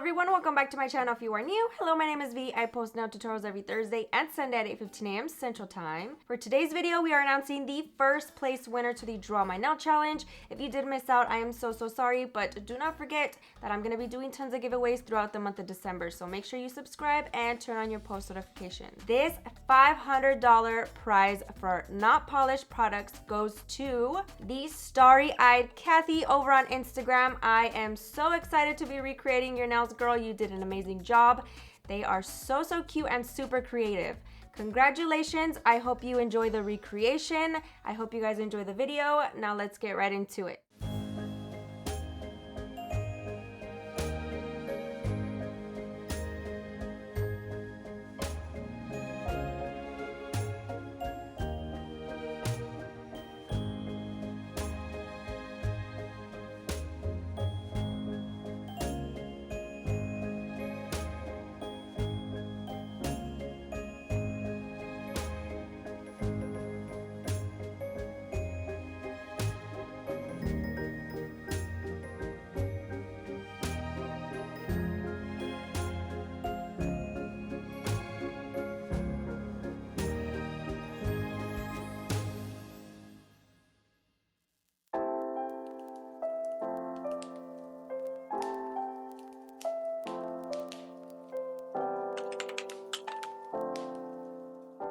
everyone, welcome back to my channel if you are new. Hello, my name is V. I post nail tutorials every Thursday and Sunday at 8:15 a.m. Central Time. For today's video, we are announcing the first place winner to the Draw My Nail Challenge. If you did miss out, I am so sorry, but do not forget that I'm going to be doing tons of giveaways throughout the month of December, so make sure you subscribe and turn on your post notifications. This $500 prize for not polished products goes to the starry-eyed Kathy over on Instagram. I am so excited to be recreating your nails, girl. You did an amazing job. They are so cute and super creative. Congratulations. I hope you enjoy the recreation. I hope you guys enjoy the video. Now let's get right into it.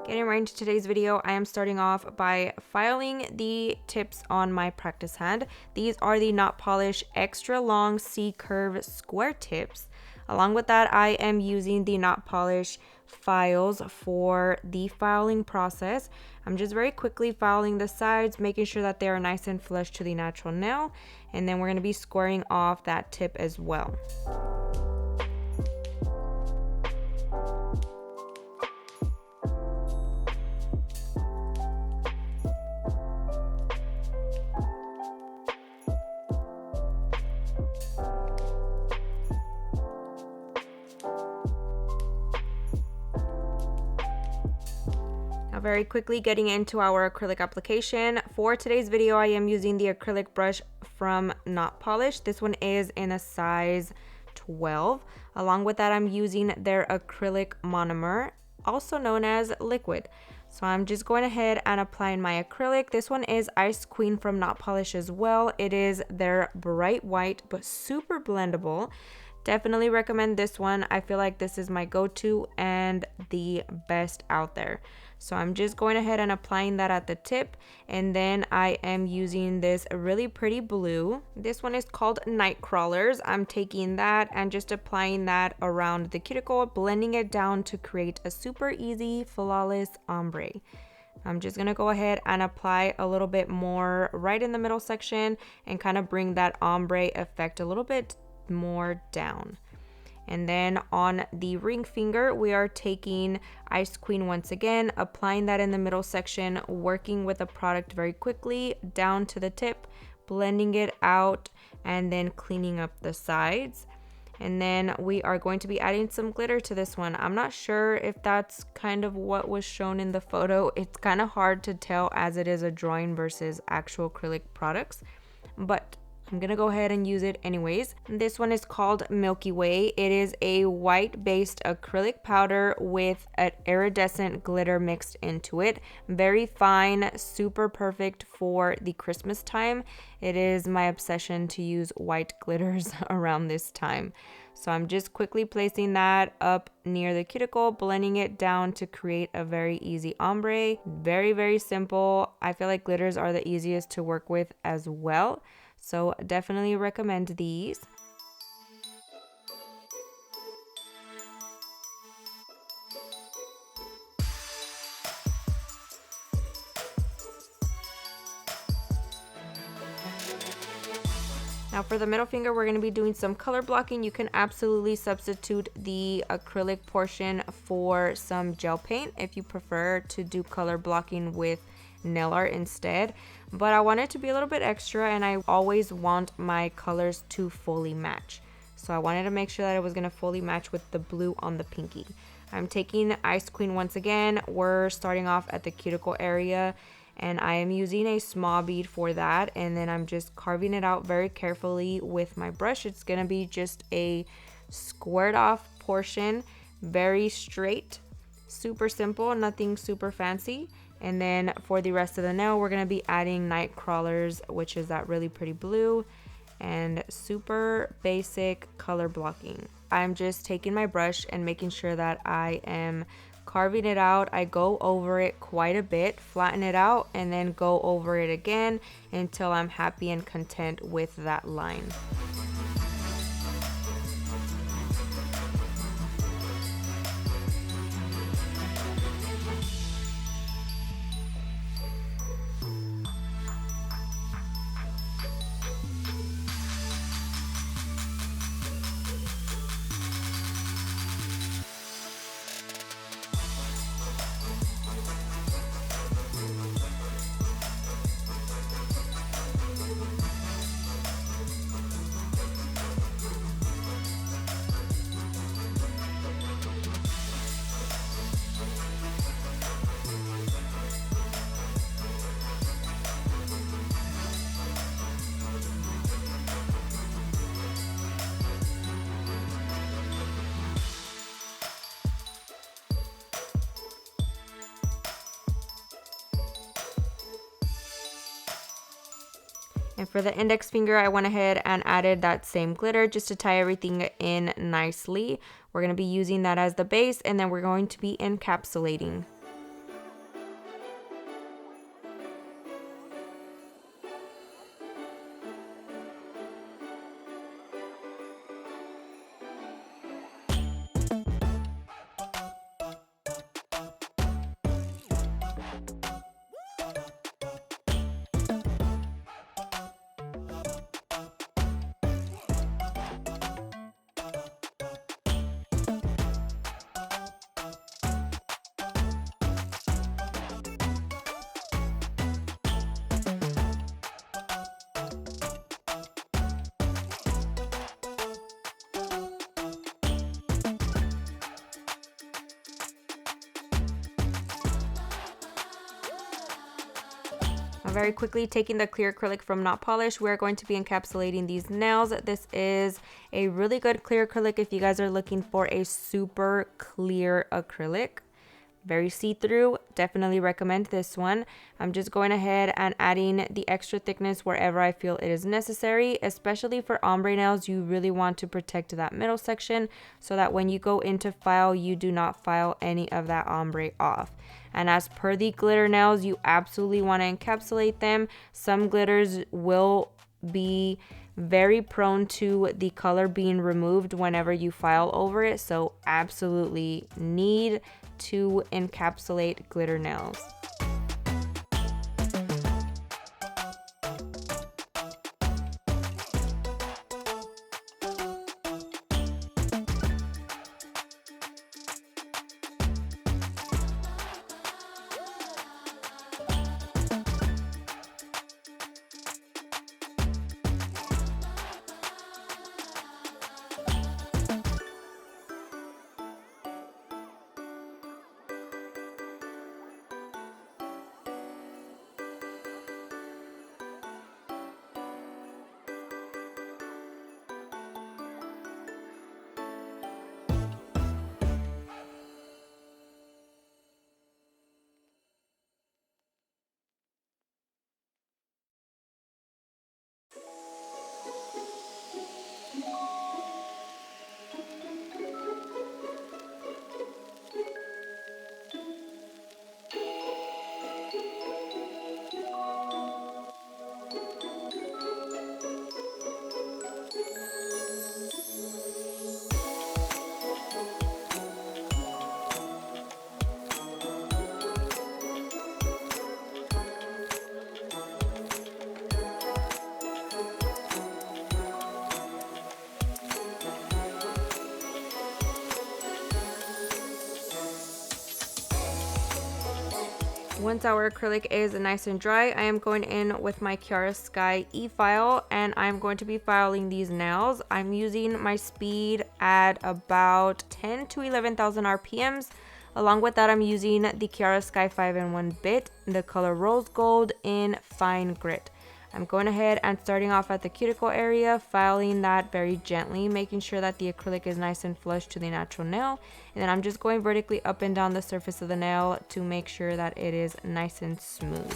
Getting right into today's video, I am starting off by filing the tips on my practice hand. These are the Not Polish Extra Long C-Curve Square Tips. Along with that, I am using the Not Polish files for the filing process. I'm just very quickly filing the sides, making sure that they are nice and flush to the natural nail. And then we're going to be squaring off that tip as well. Very quickly getting into our acrylic application. For today's video, I am using the acrylic brush from Not Polish. This one is in a size 12. Along with that, I'm using their acrylic monomer, also known as liquid. So I'm just going ahead and applying my acrylic. This one is Ice Queen from Not Polish as well. It is their bright white but super blendable. Definitely recommend this one. I feel like this is my go-to and the best out there. So I'm just going ahead and applying that at the tip, and then I am using this really pretty blue. This one is called Night Crawlers. I'm taking that and just applying that around the cuticle, blending it down to create a super easy, flawless ombre. I'm just gonna go ahead and apply a little bit more right in the middle section and kind of bring that ombre effect a little bit more down. And then on the ring finger, we are taking Ice Queen once again, applying that in the middle section, working with the product very quickly down to the tip, blending it out, and then cleaning up the sides. And then we are going to be adding some glitter to this one. I'm not sure if that's kind of what was shown in the photo. It's kind of hard to tell as it is a drawing versus actual acrylic products, but I'm gonna go ahead and use it anyways. This one is called Milky Way. It is a white based acrylic powder with an iridescent glitter mixed into it. Very fine, super perfect for the Christmas time. It is my obsession to use white glitters around this time. So I'm just quickly placing that up near the cuticle, blending it down to create a very easy ombre. Very simple. I feel like glitters are the easiest to work with as well. So definitely recommend these. Now for the middle finger, we're going to be doing some color blocking. You can absolutely substitute the acrylic portion for some gel paint if you prefer to do color blocking with nail art instead, but I want it to be a little bit extra, and I always want my colors to fully match. So I wanted to make sure that it was going to fully match with the blue on the pinky. I'm taking Ice Queen once again. We're starting off at the cuticle area, and I am using a small bead for that, and then I'm just carving it out very carefully with my brush. It's going to be just a squared off portion, very straight, super simple, nothing super fancy. And then for the rest of the nail, we're going to be adding night crawlers, which is that really pretty blue, and super basic color blocking. I'm just taking my brush and making sure that I am carving it out. I go over it quite a bit, flatten it out, and then go over it again until I'm happy and content with that line. And for the index finger, I went ahead and added that same glitter just to tie everything in nicely. We're going to be using that as the base, and then we're going to be encapsulating. Very quickly, taking the clear acrylic from Not Polished, we're going to be encapsulating these nails. This is a really good clear acrylic if you guys are looking for a super clear acrylic. Very see-through, definitely recommend this one. I'm just going ahead and adding the extra thickness wherever I feel it is necessary, especially for ombre nails. You really want to protect that middle section so that when you go into file, you do not file any of that ombre off. And as per the glitter nails, you absolutely want to encapsulate them. Some glitters will be very prone to the color being removed whenever you file over it, so absolutely need to encapsulate glitter nails. Once our acrylic is nice and dry, I am going in with my Kiara Sky Efile, and I'm going to be filing these nails. I'm using my speed at about 10 to 11,000 RPMs. Along with that, I'm using the Kiara Sky 5-in-1 bit, the color Rose Gold in Fine Grit. I'm going ahead and starting off at the cuticle area, filing that very gently, making sure that the acrylic is nice and flush to the natural nail. And then I'm just going vertically up and down the surface of the nail to make sure that it is nice and smooth.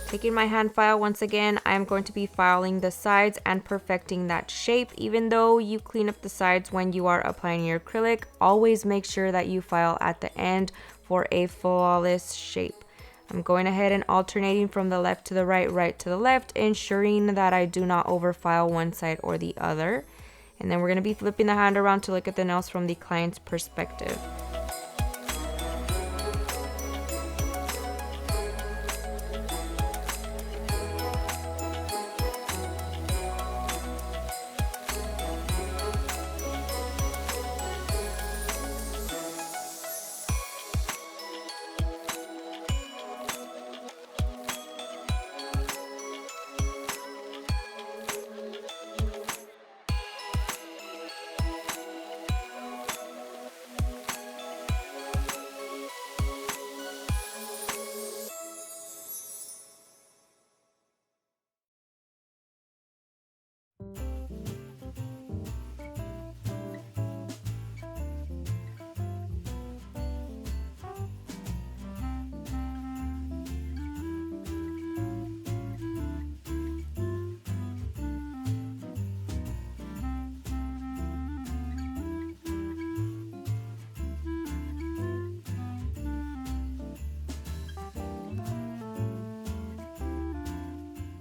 Taking my hand file once again, I'm going to be filing the sides and perfecting that shape. Even though you clean up the sides when you are applying your acrylic, always make sure that you file at the end for a flawless shape. I'm going ahead and alternating from the left to the right, right to the left, ensuring that I do not overfile one side or the other. And then we're going to be flipping the hand around to look at the nails from the client's perspective.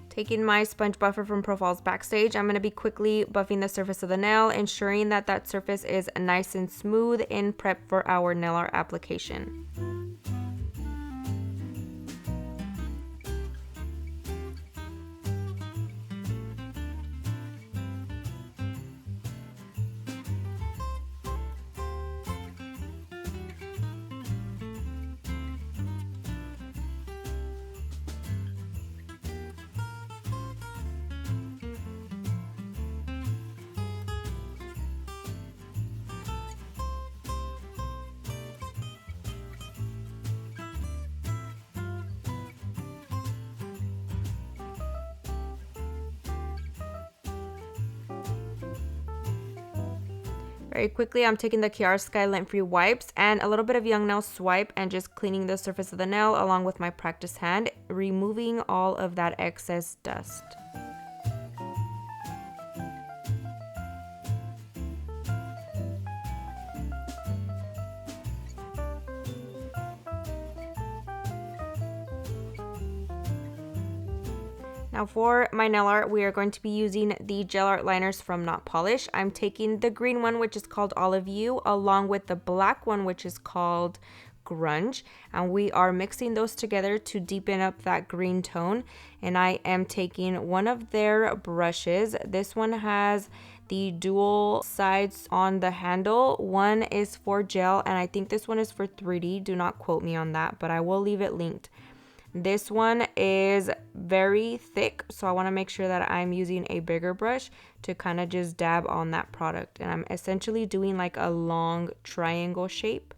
Taking my sponge buffer from Profiles Backstage, I'm going to be quickly buffing the surface of the nail, ensuring that that surface is nice and smooth in prep for our nail art application. Very quickly, I'm taking the Kiara Sky Lint Free wipes and a little bit of Young Nail Swipe and just cleaning the surface of the nail along with my practice hand, removing all of that excess dust. Now for my nail art, we are going to be using the gel art liners from Not Polish. I'm taking the green one, which is called Olive You, along with the black one, which is called Grunge. And we are mixing those together to deepen up that green tone. And I am taking one of their brushes. This one has the dual sides on the handle. One is for gel, and I think this one is for 3D. Do not quote me on that, but I will leave it linked. This one is very thick, so I want to make sure that I'm using a bigger brush to kind of just dab on that product. And I'm essentially doing like a long triangle shape.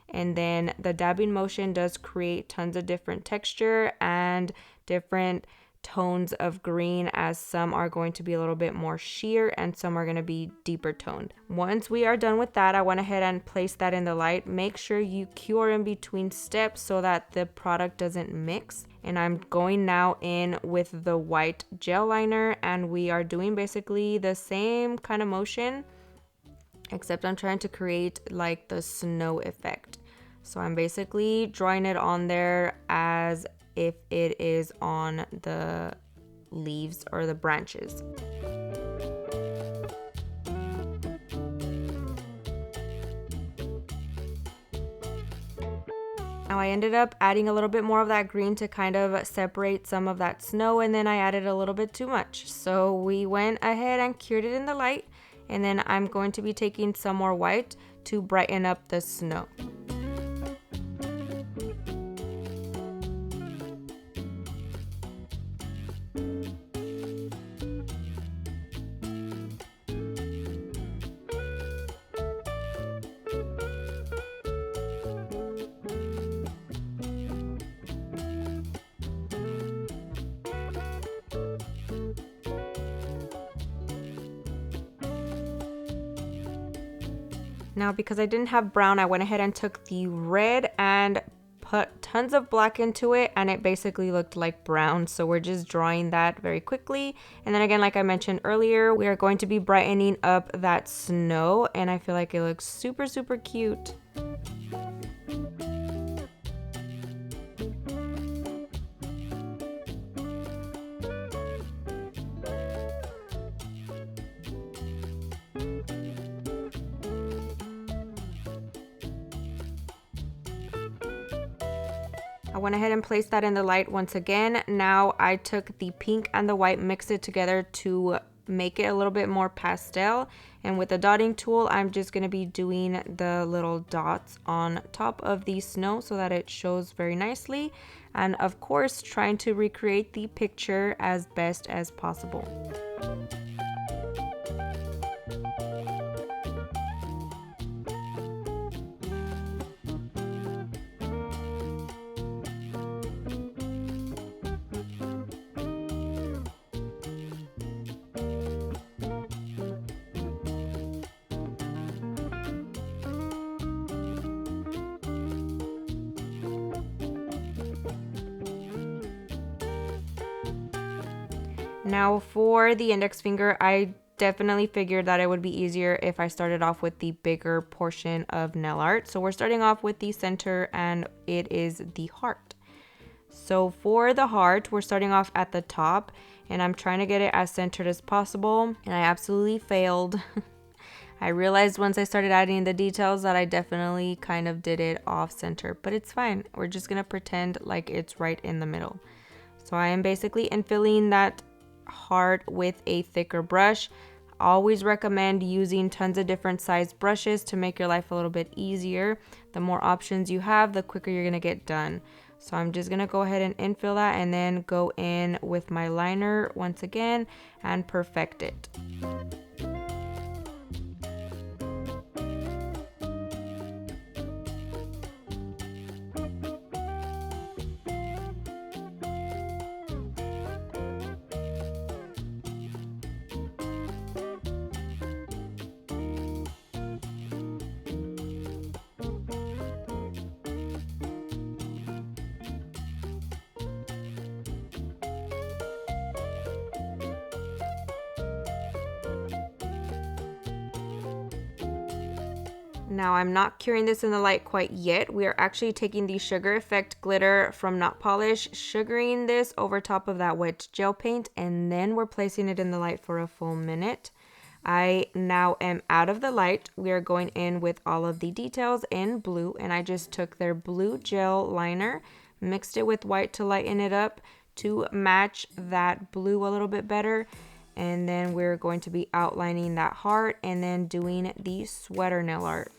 And then the dabbing motion does create tons of different texture and different tones of green, as some are going to be a little bit more sheer and some are going to be deeper toned. Once we are done with that, I went ahead and placed that in the light. Make sure you cure in between steps so that the product doesn't mix. And I'm going now in with the white gel liner, and we are doing basically the same kind of motion, except I'm trying to create like the snow effect. So I'm basically drawing it on there as if it is on the leaves or the branches. Now I ended up adding a little bit more of that green to kind of separate some of that snow, and then I added a little bit too much. So we went ahead and cured it in the light, and then I'm going to be taking some more white to brighten up the snow. Now, because I didn't have brown, I went ahead and took the red and put tons of black into it, and it basically looked like brown. So we're just drawing that very quickly. And then again, like I mentioned earlier, we are going to be brightening up that snow, and I feel like it looks super, super cute. I went ahead and placed that in the light once again. Now I took the pink and the white, mixed it together to make it a little bit more pastel. And with the dotting tool, I'm just going to be doing the little dots on top of the snow so that it shows very nicely. And of course, trying to recreate the picture as best as possible. Now for the index finger, I definitely figured that it would be easier if I started off with the bigger portion of nail art. So we're starting off with the center, and it is the heart. So for the heart, we're starting off at the top, and I'm trying to get it as centered as possible, and I absolutely failed. I realized once I started adding the details that I definitely kind of did it off center, but it's fine. We're just gonna pretend like it's right in the middle. So I am basically infilling that heart with a thicker brush. Always recommend using tons of different size brushes to make your life a little bit easier. The more options you have, the quicker you're gonna get done. So I'm just gonna go ahead and infill that, and then go in with my liner once again and perfect it. Now I'm not curing this in the light quite yet. We are actually taking the Sugar Effect glitter from Not Polish, sugaring this over top of that wet gel paint, and then we're placing it in the light for a full minute. I now am out of the light. We are going in with all of the details in blue, and I just took their blue gel liner, mixed it with white to lighten it up to match that blue a little bit better. And then we're going to be outlining that heart and then doing the sweater nail art.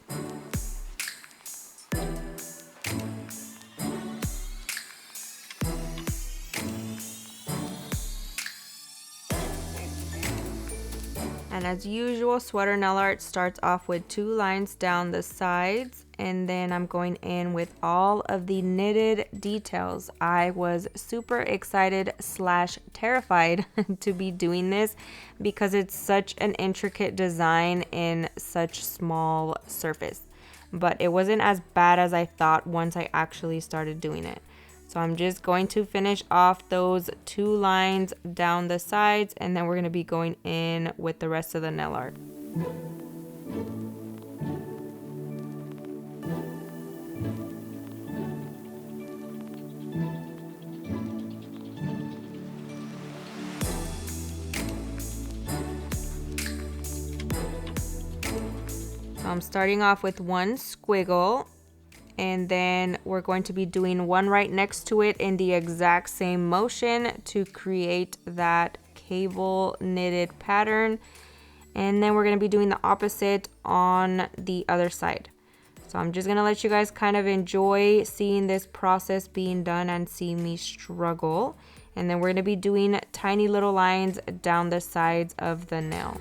And as usual, sweater nail art starts off with 2 lines down the sides, and then I'm going in with all of the knitted details. I was super excited / terrified to be doing this because it's such an intricate design in such small surface. But it wasn't as bad as I thought once I actually started doing it. So I'm just going to finish off those 2 lines down the sides, and then we're going to be going in with the rest of the nail art. So I'm starting off with 1 squiggle, and then we're going to be doing one right next to it in the exact same motion to create that cable knitted pattern. And then we're going to be doing the opposite on the other side. So I'm just going to let you guys kind of enjoy seeing this process being done and see me struggle. And then we're going to be doing tiny little lines down the sides of the nail.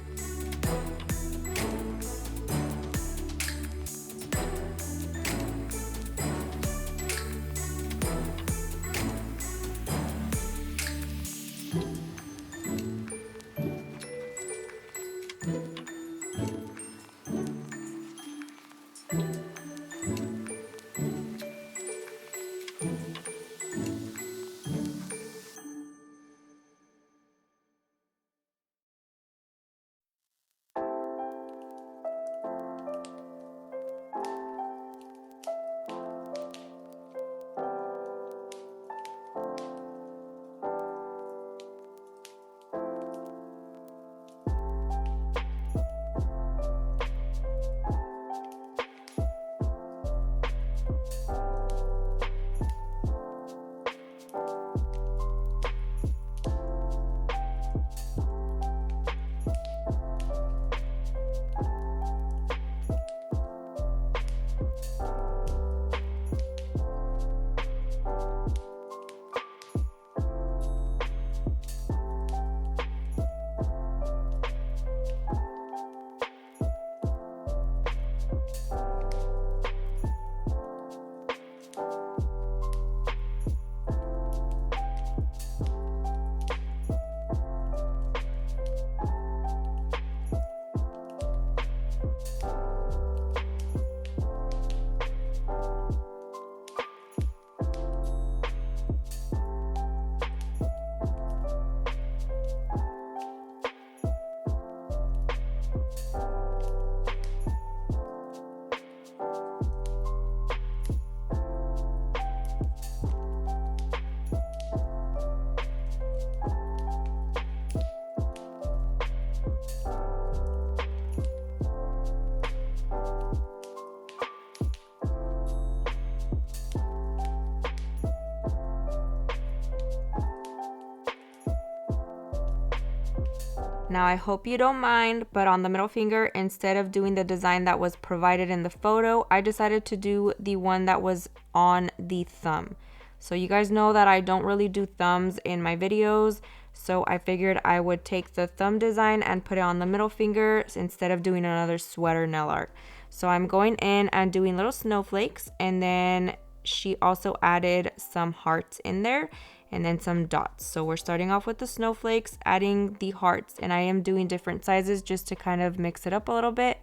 Now I hope you don't mind, but on the middle finger, instead of doing the design that was provided in the photo, I decided to do the one that was on the thumb. So you guys know that I don't really do thumbs in my videos, so I figured I would take the thumb design and put it on the middle finger instead of doing another sweater nail art. So I'm going in and doing little snowflakes, and then she also added some hearts in there and then some dots. So we're starting off with the snowflakes, adding the hearts, and I am doing different sizes just to kind of mix it up a little bit,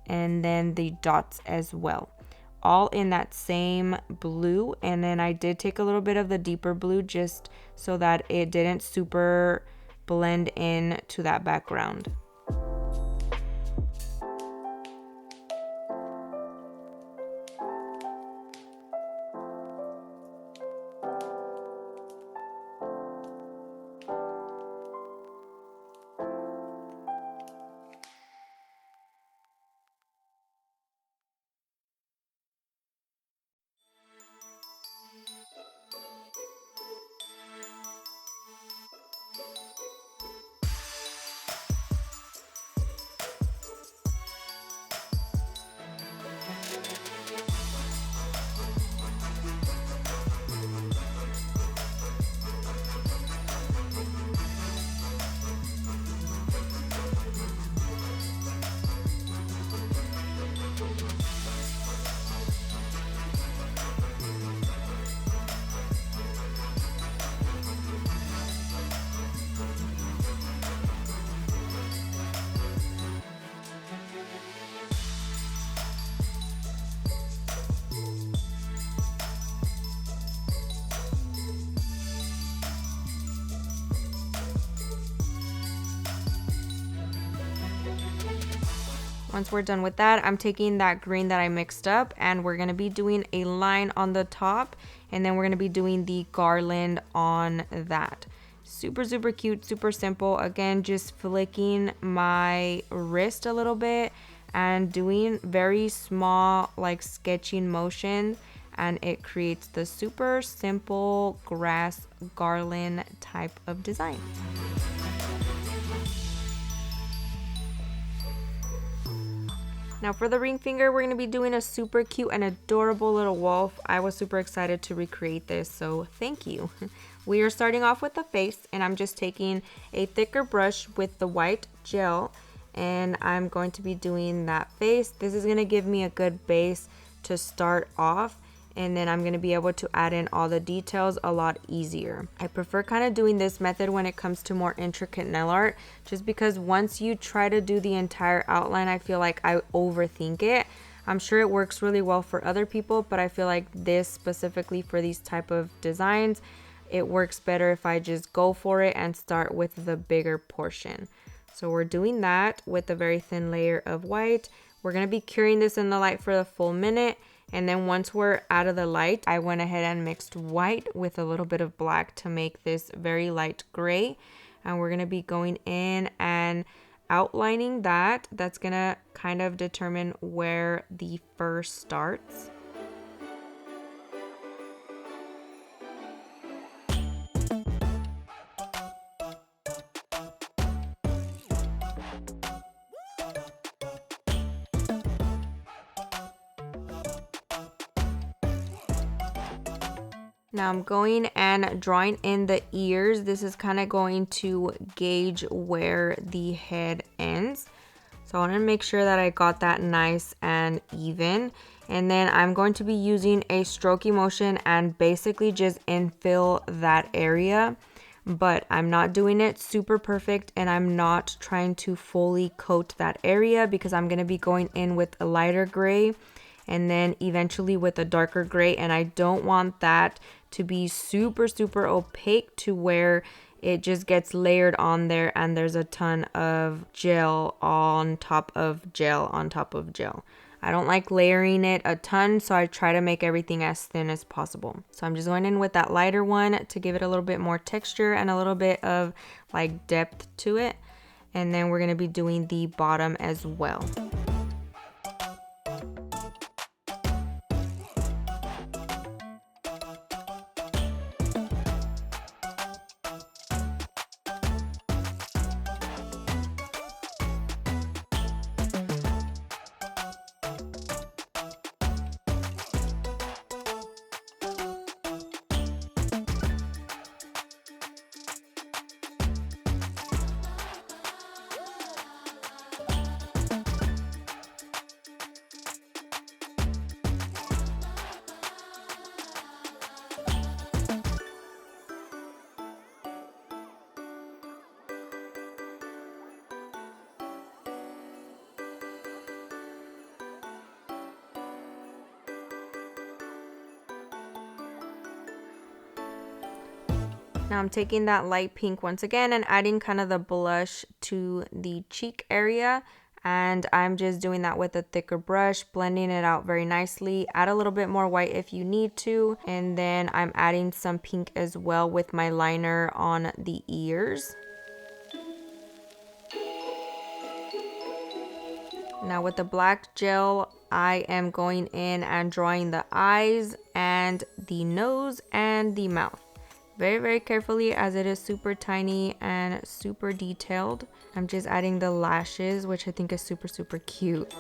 and then the dots as well, all in that same blue. And then I did take a little bit of the deeper blue just so that it didn't super blend in to that background. Once we're done with that, I'm taking that green that I mixed up, and we're going to be doing a line on the top, and then we're going to be doing the garland on that. Super, super cute, super simple. Again, just flicking my wrist a little bit and doing very small, like sketching motion and it creates the super simple grass garland type of design. Now for the ring finger, we're going to be doing a super cute and adorable little wolf. I was super excited to recreate this, so thank you. We are starting off with the face, and I'm just taking a thicker brush with the white gel, and I'm going to be doing that face. This is going to give me a good base to start off, and then I'm going to be able to add in all the details a lot easier. I prefer kind of doing this method when it comes to more intricate nail art, just because once you try to do the entire outline, I feel like I overthink it. I'm sure it works really well for other people, but I feel like this specifically for these type of designs, it works better if I just go for it and start with the bigger portion. So we're doing that with a very thin layer of white. We're going to be curing this in the light for the full minute. And then once we're out of the light, I went ahead and mixed white with a little bit of black to make this very light gray. And we're going to be going in and outlining that. That's going to kind of determine where the fur starts. Now I'm going and drawing in the ears. This is kind of going to gauge where the head ends. So I want to make sure that I got that nice and even. And then I'm going to be using a strokey motion and basically just infill that area. But I'm not doing it super perfect, and I'm not trying to fully coat that area because I'm going to be going in with a lighter gray and then eventually with a darker gray, and I don't want that to be super opaque to where it just gets layered on there and there's a ton of gel on top of gel on top of gel. I don't like layering it a ton, so I try to make everything as thin as possible. So I'm just going in with that lighter one to give it a little bit more texture and a little bit of like depth to it. And then we're going to be doing the bottom as well. Now I'm taking that light pink once again and adding kind of the blush to the cheek area, and I'm just doing that with a thicker brush, blending it out very nicely. Add a little bit more white if you need to, and then I'm adding some pink as well with my liner on the ears. Now with the black gel, I am going in and drawing the eyes and the nose and the mouth. Very carefully, as it is super tiny and super detailed. I'm just adding the lashes, which I think is super cute.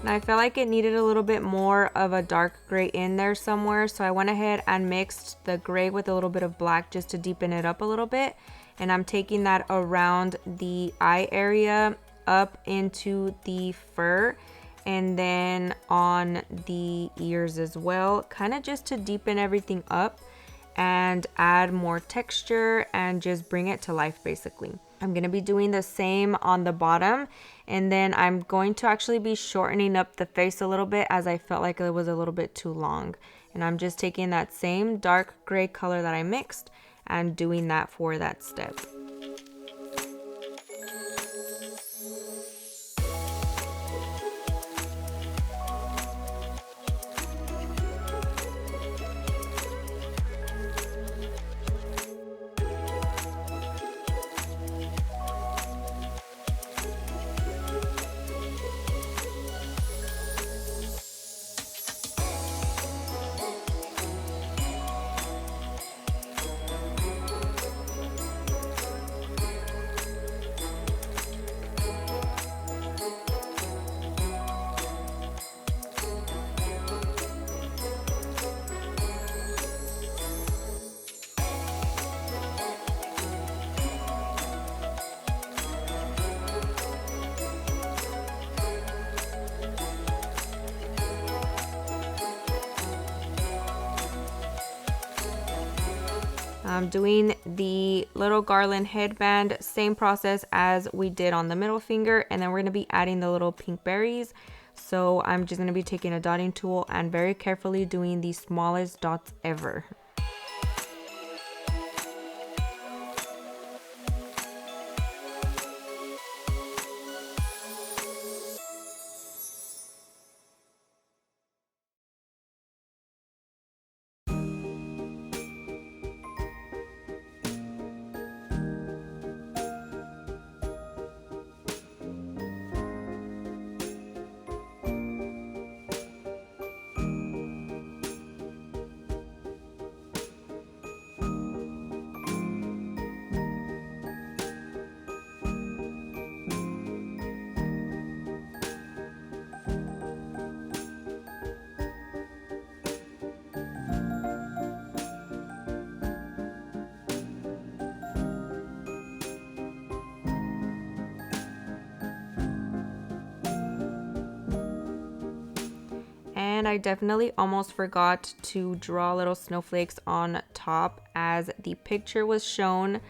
And I felt like it needed a little bit more of a dark gray in there somewhere, so I went ahead and mixed the gray with a little bit of black just to deepen it up a little bit. And I'm taking that around the eye area, up into the fur, and then on the ears as well, kind of just to deepen everything up and add more texture and just bring it to life basically. I'm going to be doing the same on the bottom, and then I'm going to actually be shortening up the face a little bit as I felt like it was a little bit too long. And I'm just taking that same dark gray color that I mixed and doing that for that step. I'm doing the little garland headband, same process as we did on the middle finger, and then we're going to be adding the little pink berries. So I'm just going to be taking a dotting tool and very carefully doing the smallest dots ever. And I definitely almost forgot to draw little snowflakes on top as the picture was shown.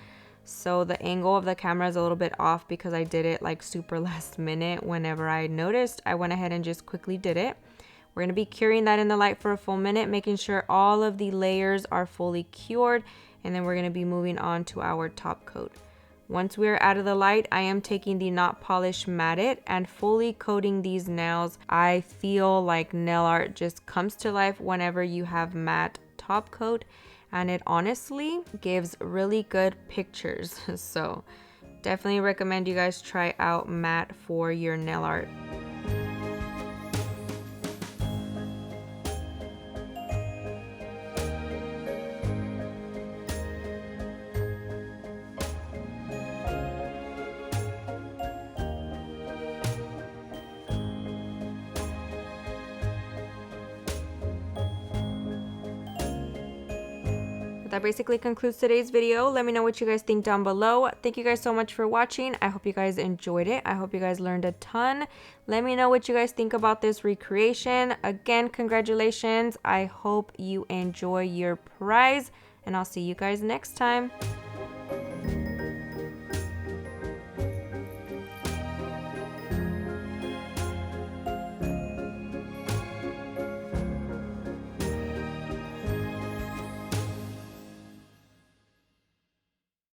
So the angle of the camera is a little bit off because I did it like super last minute. Whenever I noticed, I went ahead and just quickly did it. We're going to be curing that in the light for a full minute, making sure all of the layers are fully cured. And then we're going to be moving on to our top coat. Once we're out of the light, I am taking the Not Polish Matted and fully coating these nails. I feel like nail art just comes to life whenever you have matte top coat, and it honestly gives really good pictures. So definitely recommend you guys try out matte for your nail art. That basically concludes today's video. Let me know what you guys think down below. Thank you guys so much for watching. I hope you guys enjoyed it. I hope you guys learned a ton. Let me know what you guys think about this recreation. Again, congratulations. I hope you enjoy your prize, and I'll see you guys next time.